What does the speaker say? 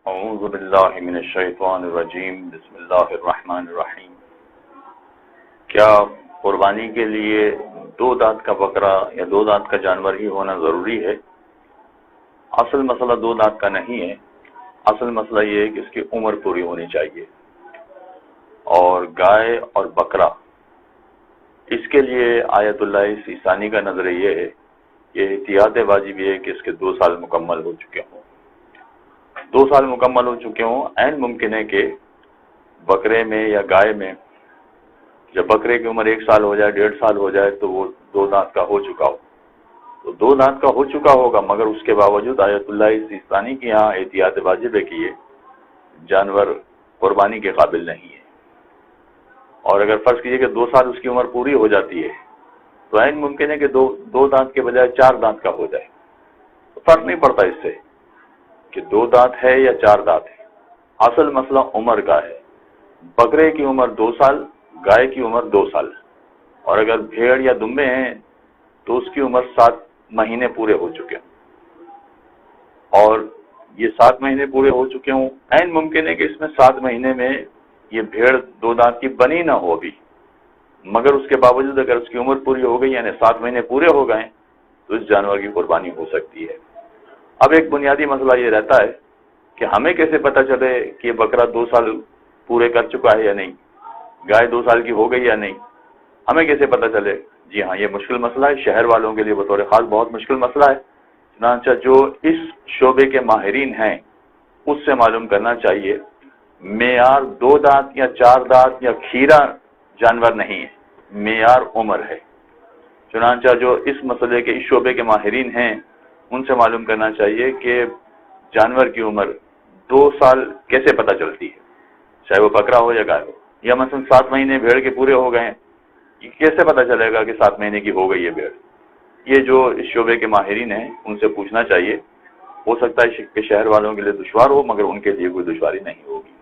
اعوذ باللہ من الشیطان الرجیم بسم اللہ الرحمن الرحیم۔ کیا قربانی کے لیے 2 دانت کا بکرا یا 2 دانت کا جانور ہی ہونا ضروری ہے؟ اصل مسئلہ 2 دانت کا نہیں ہے، اصل مسئلہ یہ ہے کہ اس کی عمر پوری ہونی چاہیے۔ اور گائے اور بکرا، اس کے لیے آیت اللہ سیستانی کا نظریہ یہ ہے کہ احتیاط واجب یہ ہے کہ اس کے 2 سال مکمل ہو چکے ہوں۔ 2 سال مکمل ہو چکے ہوں، عین ممکن ہے کہ بکرے میں یا گائے میں جب بکرے کی عمر 1 سال ہو جائے، 1.5 سال ہو جائے تو وہ 2 دانت کا ہو چکا ہو، تو 2 دانت کا ہو چکا ہوگا، مگر اس کے باوجود آیت اللہ سیستانی کی یہاں احتیاط واجب ہے کہ یہ جانور قربانی کے قابل نہیں ہے۔ اور اگر فرض کیجئے کہ 2 سال اس کی عمر پوری ہو جاتی ہے تو عین ممکن ہے کہ 2 دانت کے بجائے 4 دانت کا ہو جائے، تو فرق نہیں پڑتا اس سے کہ 2 دانت ہے یا 4 دانت ہے۔ اصل مسئلہ عمر کا ہے۔ بکرے کی عمر 2 سال، گائے کی عمر 2 سال، اور اگر بھیڑ یا دمبے ہیں تو اس کی عمر 7 مہینے پورے ہو چکے ہیں، اور یہ 7 مہینے پورے ہو چکے ہوں، عین ممکن ہے کہ اس میں 7 مہینے میں یہ بھیڑ 2 دانت کی بنی نہ ہو ابھی، مگر اس کے باوجود اگر اس کی عمر پوری ہو گئی، یعنی 7 مہینے پورے ہو گئے تو اس جانور کی قربانی ہو سکتی ہے۔ اب ایک بنیادی مسئلہ یہ رہتا ہے کہ ہمیں کیسے پتہ چلے کہ یہ بکرا 2 سال پورے کر چکا ہے یا نہیں، گائے 2 سال کی ہو گئی یا نہیں، ہمیں کیسے پتہ چلے؟ جی ہاں، یہ مشکل مسئلہ ہے، شہر والوں کے لیے بطور خاص بہت مشکل مسئلہ ہے۔ چنانچہ جو اس شعبے کے ماہرین ہیں اس سے معلوم کرنا چاہیے۔ معیار 2 دانت یا 4 دانت یا کھیرا جانور نہیں ہے، معیار عمر ہے۔ چنانچہ جو اس مسئلے کے اس شعبے کے ماہرین ہیں ان سے معلوم کرنا چاہیے کہ جانور کی عمر 2 سال کیسے پتہ چلتی ہے، چاہے وہ بکرا ہو یا گائے ہو، یا مثلا 7 مہینے بھیڑ کے پورے ہو گئے ہیں، یہ کیسے پتہ چلے گا کہ 7 مہینے کی ہو گئی ہے بھیڑ؟ یہ جو اس شعبے کے ماہرین ہیں ان سے پوچھنا چاہیے۔ ہو سکتا ہے کہ شہر والوں کے لیے دشوار ہو، مگر ان کے لیے کوئی دشواری نہیں ہوگی۔